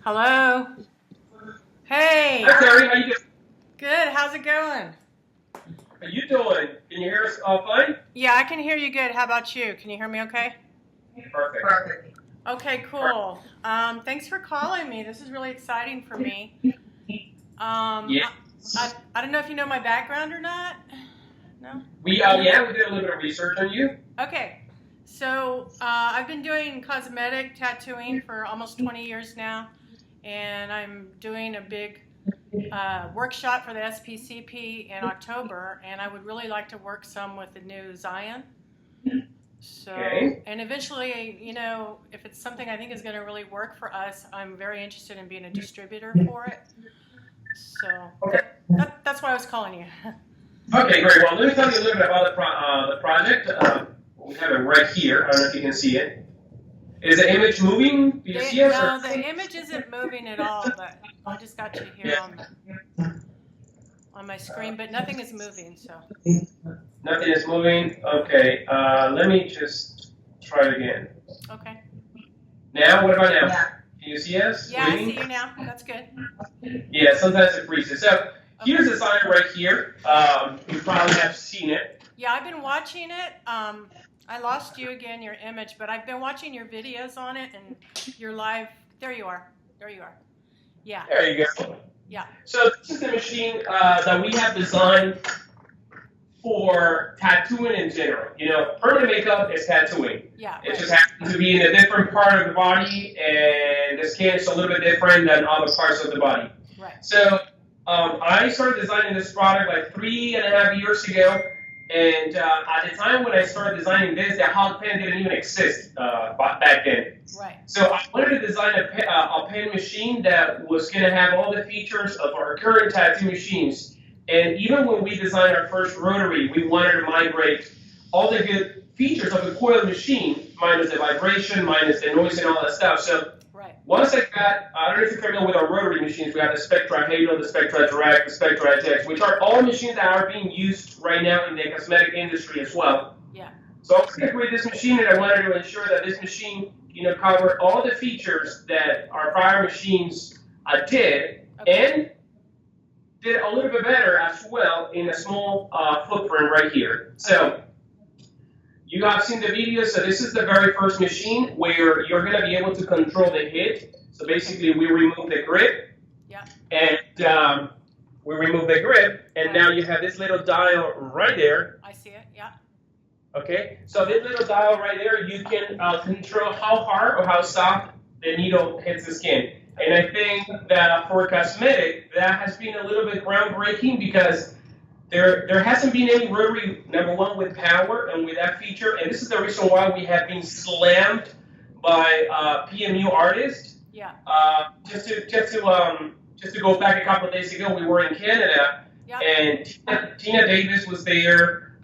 Hello. Hey. Hi, Terry. How you doing? Good. How's it going? How you doing? Can you hear us all fine? Yeah, I can hear you good. How about you? Can you hear me okay? Perfect. Okay, cool. Thanks for calling me. This is really exciting for me. Yes. I don't know if you know my background or not. No? We did a little bit of research on you. Okay. So I've been doing cosmetic tattooing for almost 20 years now, and I'm doing a big workshop for the SPCP in October, and I would really like to work some with the new Xion. So, Okay. and eventually, you know, if it's something I think is going to really work for us, I'm very interested in being a distributor for it. So Okay. that's why I was calling you. Okay, great. Well, let me tell you a little bit about the project. We have it right here. I don't know if you can see it. Is the image moving? Do you see us? No, the image isn't moving at all, but I just got you here on my screen, but nothing is moving, so. Nothing is moving. Okay. Let me just try it again. Okay. Now, what about now? Yeah. Can you see us? Yeah, I see you now. That's good. Yeah, sometimes it freezes. So here's the sign right here. You probably have seen it. Yeah, I've been watching it. I lost you again, your image, but I've been watching your videos on it and your live. There you are. There you are. Yeah. There you go. Yeah. So this is the machine that we have designed for tattooing in general. You know, permanent makeup is tattooing. Yeah. It just happens to be in a different part of the body, and the skin is a little bit different than other parts of the body. Right. So I started designing this product like 3.5 years ago. And at the time when I started designing this, the hot pen didn't even exist back then. Right. So I wanted to design a pen machine that was going to have all the features of our current tattoo machines. And even when we designed our first rotary, we wanted to migrate all the good features of a coiled machine, minus the vibration, minus the noise and all that stuff. So once I don't know if you're familiar with our rotary machines, we have the Spectra Halo, the Spectra Direct, the Spectra HX, which are all machines that are being used right now in the cosmetic industry as well. Yeah. So I was going to create this machine, and I wanted to ensure that this machine, covered all the features that our prior machines did, and did a little bit better as well in a small footprint right here. So you have seen the video, so this is the very first machine where you're going to be able to control the hit. So basically, we remove the grip, and we remove the grip, and now you have this little dial right there. I see it, yeah. Okay, so this little dial right there, you can control how hard or how soft the needle hits the skin. And I think that for cosmetic, that has been a little bit groundbreaking because there hasn't been any rotary, number one, with power and with that feature, and this is the reason why we have been slammed by PMU artists. Yeah. Just to go back a couple of days ago, we were in Canada, and Tina Davis was there.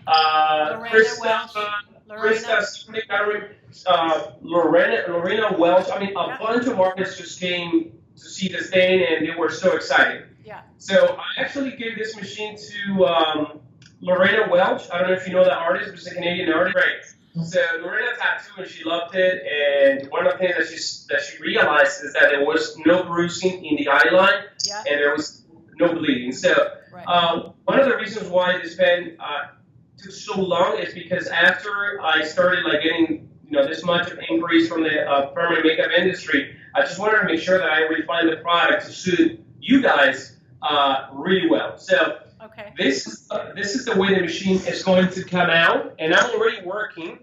Lorena Welch. I mean, a bunch of artists just came to see the stain, and they were so excited. Yeah. So I actually gave this machine to Lorena Welch. I don't know if you know that artist, but she's a Canadian artist. Right. So Lorena tattooed and she loved it. And one of the things that she realized is that there was no bruising in the eye line, and there was no bleeding. So one of the reasons why this pen took so long is because after I started getting this much of inquiries from the permanent makeup industry, I just wanted to make sure that I refined the product to suit you guys really well. So this is the way the machine is going to come out, and I'm already working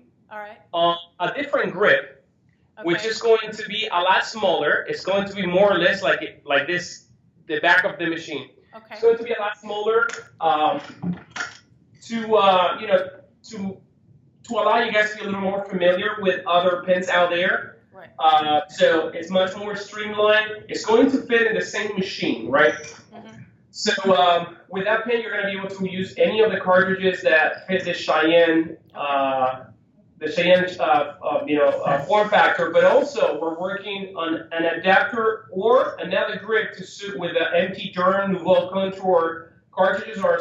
on a different grip, which is going to be a lot smaller. It's going to be more or less like this, the back of the machine. Okay. It's going to be a lot smaller to allow you guys to be a little more familiar with other pens out there. Right. So it's much more streamlined. It's going to fit in the same machine, right? Mm-hmm. So with that pen, you're going to be able to use any of the cartridges that fit the Xion, form factor. But also, we're working on an adapter or another grip to suit with the MT Durham Nouveau Contour cartridges, or a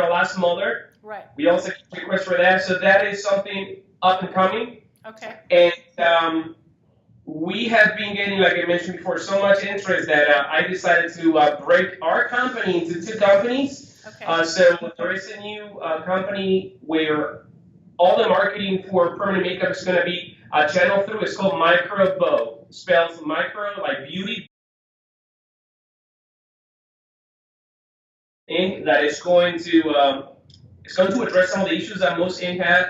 lot smaller. Right. We also get requests for that, so that is something up and coming. Okay. And we have been getting, like I mentioned before, so much interest that I decided to break our company into two companies. Okay. So there is a new company where all the marketing for permanent makeup is going to be channeled through. It's called Microbeau. Spells micro like beauty. Ink that is going to address some of the issues that most ink have.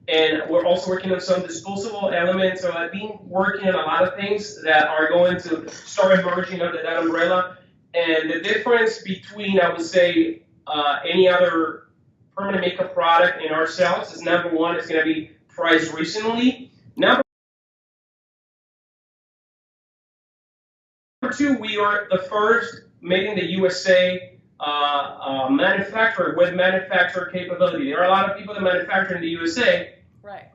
And we're also working on some disposable elements. So I've been working on a lot of things that are going to start emerging under that umbrella. And the difference between, I would say, any other permanent makeup product in ourselves is, number one, it's going to be priced reasonably. Number two, we are the first made in the USA manufacturer with manufacturer capability. There are a lot of people that manufacture in the USA. Right.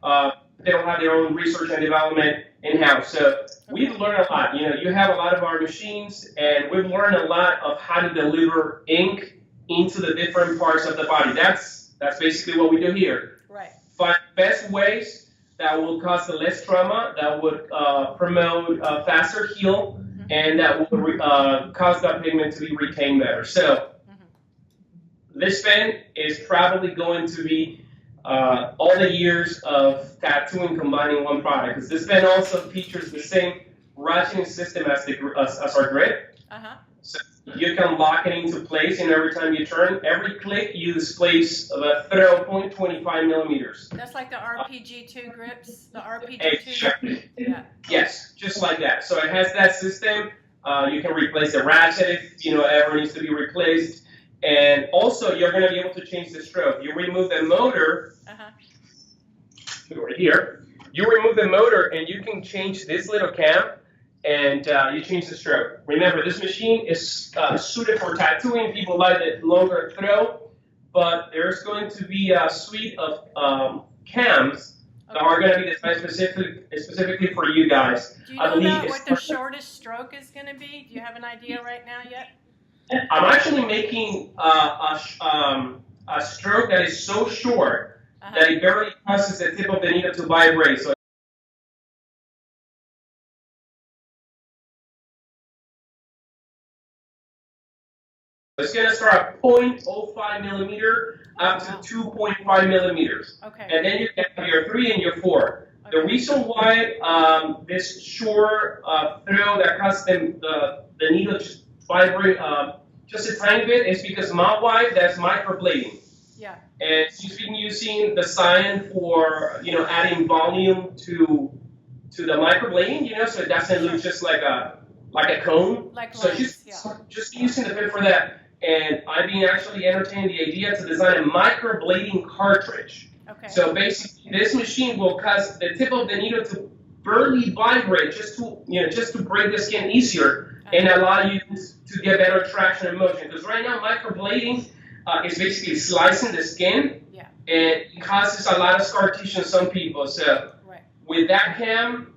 They don't have their own research and development in-house. So we've learned a lot. You have a lot of our machines, and we've learned a lot of how to deliver ink into the different parts of the body. That's basically what we do here. Right. Find best ways that will cause the less trauma, that would promote faster heal, and that would cause that pigment to be retained better. So this pen is probably going to be all the years of tattooing combined in one product. Because this pen also features the same ratcheting system as our grip. So you can lock it into place, and every time you turn, every click, you displace a throw 0.25 millimeters. That's like the RPG2 grips, the RPG2. Exactly. Yeah. Yes, just like that. So it has that system. You can replace the ratchet if ever needs to be replaced. And also, you're going to be able to change the stroke. You remove the motor. Over here. You remove the motor, and you can change this little cam, and you change the stroke. Remember, this machine is suited for tattooing. People like the longer throw, but there's going to be a suite of cams that are going to be designed specifically for you guys. Do you know about what the shortest stroke is going to be? Do you have an idea right now yet? I'm actually making a stroke that is so short that it barely causes the tip of the needle to vibrate. So it's going to start at 0.05 millimeter up to 2.5 millimeters. Okay. And then you have your 3 and your 4. Okay. The reason why this short throw that causes the needle to vibrate just a tiny bit is because my wife does microblading. Yeah. And she's been using the Xion for adding volume to the microblading, so it doesn't look just like a cone. So she's just using the pen for that. And I've been actually entertaining the idea to design a microblading cartridge. Okay. So basically, this machine will cause the tip of the needle to barely vibrate, just to break the skin easier and allow you to get better traction and motion. Because right now, microblading is basically slicing the skin, and it causes a lot of scar tissue in some people. So with that cam,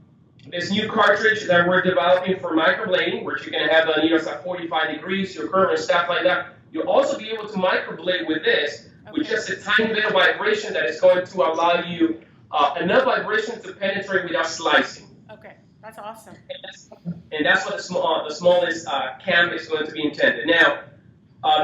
this new cartridge that we're developing for microblading, which you're going to have the needles at 45 degrees, your curve and stuff like that, you'll also be able to microblade with this, with just a tiny bit of vibration that is going to allow you enough vibration to penetrate without slicing. Okay, that's awesome. And that's what the smallest cam is going to be intended. Now,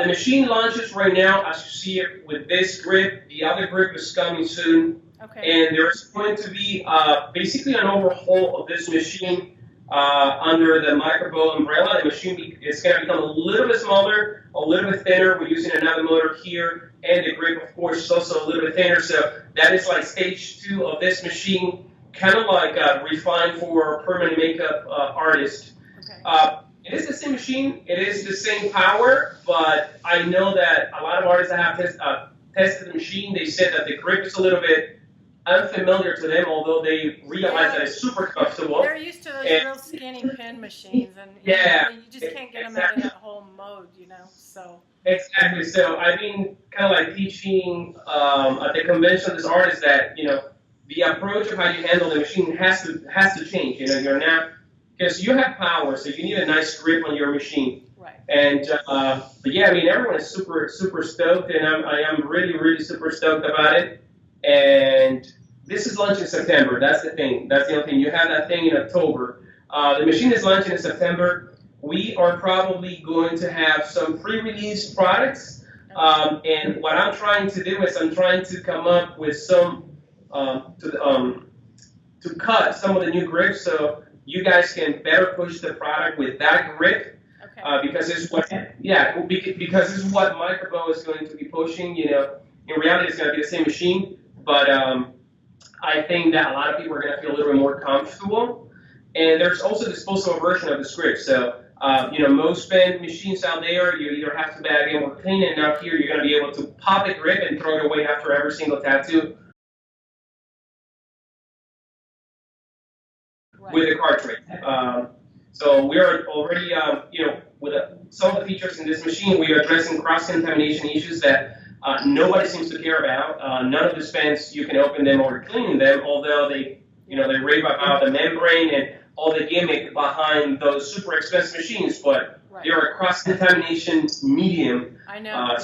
the machine launches right now, as you see it, with this grip. The other grip is coming soon. Okay. And there's going to be basically an overhaul of this machine under the Microbeau umbrella. The machine is going to become a little bit smaller, a little bit thinner. We're using another motor here, and the grip, of course, is also a little bit thinner. So that is like stage 2 of this machine, kind of like refined for permanent makeup artists. Okay. It is the same machine. It is the same power, but I know that a lot of artists that have tested the machine, they said that the grip is a little bit unfamiliar to them, although they realize that it's super comfortable. They're used to those real skinny pen machines, and you just can't get them out of that whole mode, So exactly. So I've been kind of like teaching at the convention of this artist that the approach of how you handle the machine has to change. You're not, because you have power, so you need a nice grip on your machine. Right. And but yeah, everyone is super stoked, and I am really super stoked about it. And this is launching in September. That's the thing. That's the only thing. You have that thing in October. The machine is launching in September. We are probably going to have some pre-release products. And what I'm trying to do is I'm trying to come up with some to cut some of the new grips so you guys can better push the product with that grip. Okay. Because it's what because this is what Microbeau is going to be pushing. In reality, it's going to be the same machine, but I think that a lot of people are going to feel a little bit more comfortable. And there's also a disposable version of the grip. So most spend machines out there, you either have to bag it or clean it. Now here, you're going to be able to pop a grip and throw it away after every single tattoo. Right. With a cartridge. So we're already, with some of the features in this machine, we are addressing cross-contamination issues that nobody seems to care about. None of the spends, you can open them or clean them, although they rave about the membrane and all the gimmick behind those super expensive machines, but they're a cross-contamination medium. I know,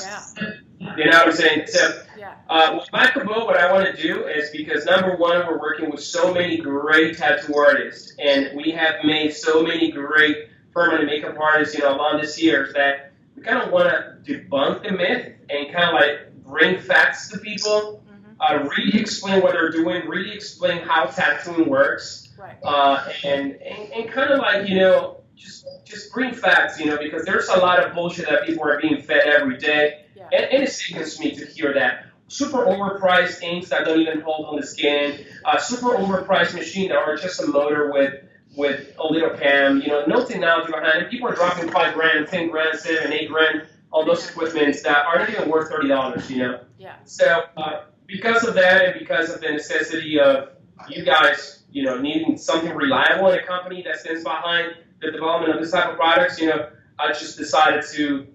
You know what I'm saying? So, yeah. with Microbeau, what I want to do is because number one, we're working with so many great tattoo artists, and we have made so many great permanent makeup artists, along this year that we kind of want to debunk the myth and kind of like bring facts to people, really explain what they're doing, really explain how tattooing works, and kind of like just bring facts, because there's a lot of bullshit that people are being fed every day. And it sickens me to hear that. Super overpriced inks that don't even hold on the skin. Super overpriced machine that are just a motor with a little cam. No technology behind it. People are dropping $5 grand, $10 grand, $7, $8 grand on those equipments that aren't even worth $30. Yeah. So because of that, and because of the necessity of you guys, needing something reliable in a company that stands behind the development of this type of products, I just decided to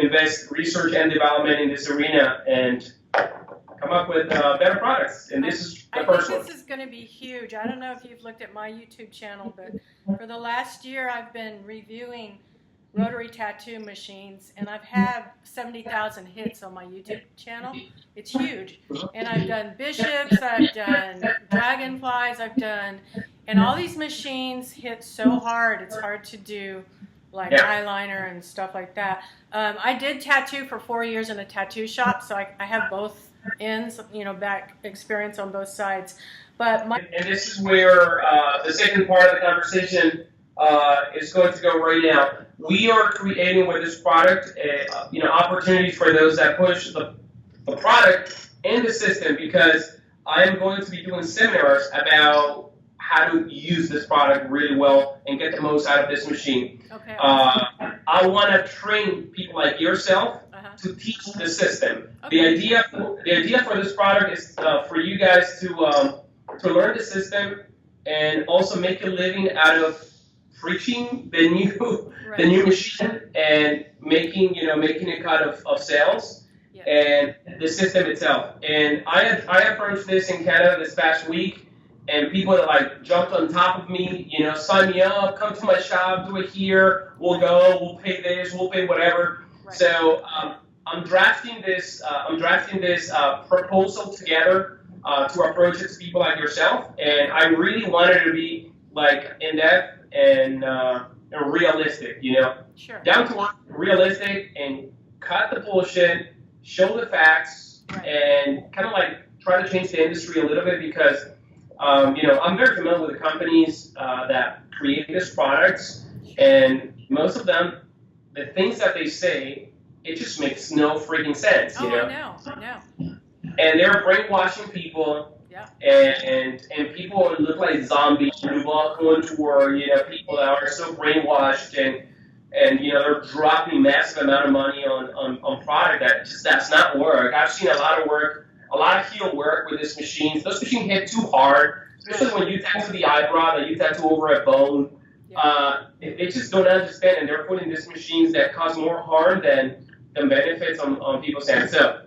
invest research and development in this arena and come up with better products. And this is the first one. This is going to be huge. I don't know if you've looked at my YouTube channel, but for the last year I've been reviewing rotary tattoo machines, and I've had 70,000 hits on my YouTube channel. It's huge. And I've done bishops, I've done dragonflies, and all these machines hit so hard, it's hard to do like eyeliner and stuff like that. I did tattoo for 4 years in a tattoo shop, so I have both ends, back experience on both sides. But and this is where the second part of the conversation is going to go right now. We are creating with this product, opportunities for those that push the product and the system, because I am going to be doing seminars about how to use this product really well and get the most out of this machine. Okay. I want to train people like yourself to teach the system. Okay. The idea for this product is for you guys to learn the system and also make a living out of preaching the new machine and making a cut of sales. And the system itself. And I approached this in Canada this past week, and people that jumped on top of me, sign me up, come to my shop, do it here, we'll go, we'll pay this, we'll pay whatever. Right. So I'm drafting this proposal together to approach it to people like yourself, and I really wanted to be in depth and realistic, Sure. Down to earth, realistic, and cut the bullshit. Show the facts, and kind of try to change the industry a little bit, because I'm very familiar with the companies that create these products, and most of them, the things that they say, it just makes no freaking sense. I know. And they're brainwashing people, and people look like zombies who walk on tour. People that are so brainwashed and they're dropping massive amount of money on product that's not work. I've seen a lot of heel work with this machine. Those machines hit too hard, especially when you tattoo the eyebrow, that you tattoo over a bone. They just don't understand, and they're putting these machines that cause more harm than benefits on people's hands. So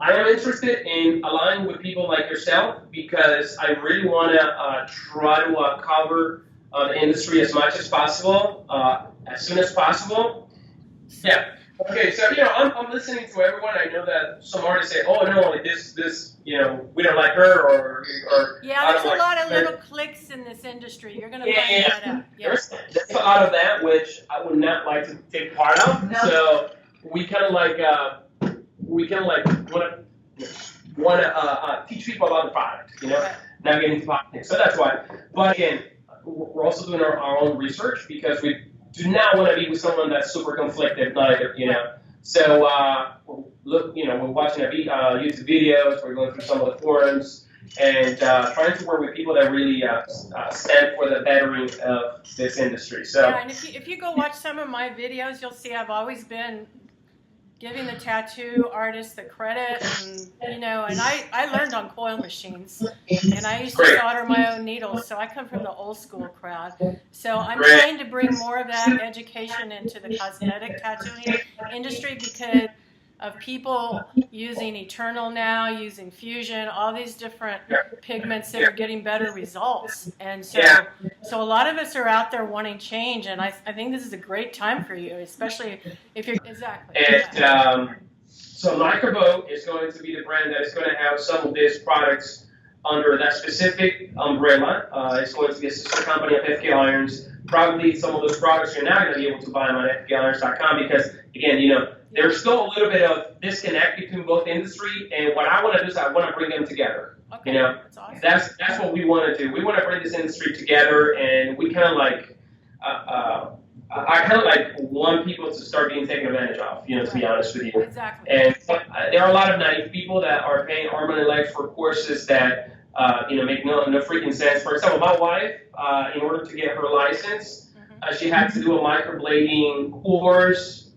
I am interested in aligning with people like yourself, because I really want to try to cover the industry as much as possible, as soon as possible. Okay, so I'm listening to everyone. I know that some artists say, "Oh no, like this, we don't like her," or Yeah, I there's don't a like lot of her. little cliques in this industry. You're gonna Yeah, find yeah, that yeah. out. Yeah. There's a lot of that which I would not like to take part of. No. So we kind of like want to teach people about the product, Right. not get into politics. So that's why. But again, we're also doing our own research because we do not want to be with someone that's super conflicted either. So we're watching YouTube videos. We're going through some of the forums and trying to work with people that really stand for the bettering of this industry. So Yeah, and if you go watch some of my videos, you'll see I've always been giving the tattoo artists the credit, and I learned on coil machines, and I used to Great. solder my own needles, so I come from the old school crowd. So I'm Great. trying to bring more of that education into the cosmetic tattooing industry because of people using Eternal now, using Fusion, all these different pigments that are getting better results. And so a lot of us are out there wanting change, and I think this is a great time for you, especially if you're, exactly. And so Microbeau is going to be the brand that is going to have some of these products under that specific umbrella. It's going to be a sister company of FK Irons. Probably some of those products you're not going to be able to buy them on fkirons.com because, again, there's still a little bit of disconnect between both industry, and what I want to do is I want to bring them together. Okay, that's awesome. That's what we want to do. We want to bring this industry together, and we kind of like, I kind of like want people to start being taken advantage of, to be honest with you. Exactly. And there are a lot of naive people that are paying arm and legs for courses that, make no freaking sense. For example, my wife, in order to get her license, she had to do a microblading course.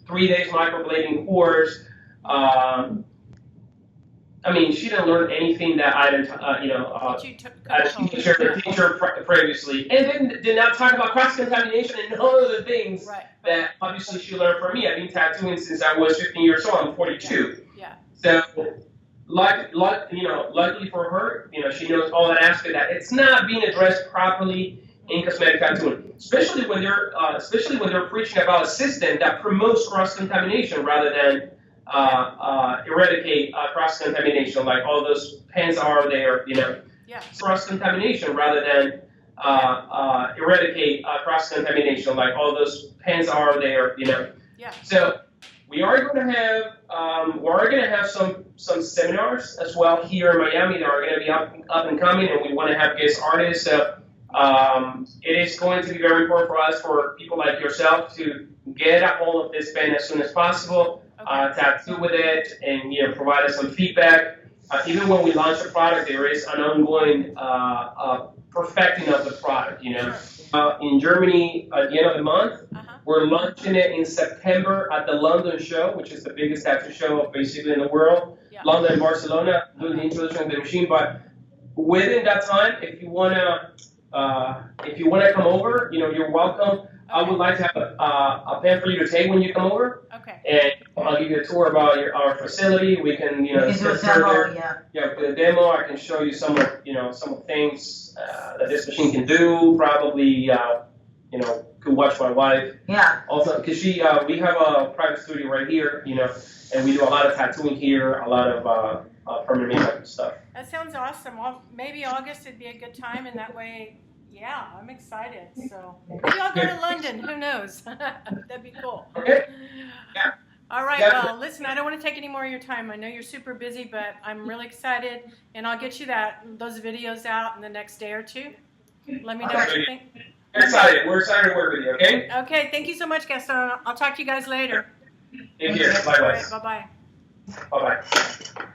3 days microblading course. She didn't learn anything that I didn't, teacher previously, and then did not talk about cross contamination and all of the things that obviously she learned from me. I've been tattooing since I was 15 years old. I'm 42. Yeah. So, luckily for her, she knows all that aspect that it's not being addressed properly in cosmetic tattooing, especially when they're preaching about a system that promotes cross-contamination rather than eradicate cross-contamination, like all those pens are there, cross-contamination rather than eradicate cross-contamination, like all those pens are there, So we are going to have some seminars as well here in Miami that are going to be up and coming, and we want to have guest artists. So it is going to be very important for us, for people like yourself, to get a hold of this pen as soon as possible, tattoo with it, and provide us some feedback. Even when we launch a product, there is an ongoing perfecting of the product. In Germany, at the end of the month, we're launching it in September at the London show, which is the biggest tattoo show basically in the world. London and Barcelona, doing the introduction of the machine. But within that time, if you wanna come over, you're welcome. Okay. I would like to have a pen for you to take when you come over. Okay. And I'll give you a tour about our facility. We can, discuss further. With a demo, I can show you some of things that this machine can do. Probably, could watch my wife. Yeah. Also, because we have a private studio right here, and we do a lot of tattooing here, a lot of permanent makeup and stuff. That sounds awesome. Well, maybe August would be a good time, and that way, I'm excited. So maybe I'll go to London. Who knows? That'd be cool. Okay. Yeah. All right. Well, listen, I don't want to take any more of your time. I know you're super busy, but I'm really excited, and I'll get you those videos out in the next day or two. Let me know what you think. Excited. We're excited to work with you. Okay. Okay. Thank you so much, Gaston. I'll talk to you guys later. Take care. Bye bye. Bye bye. Bye bye.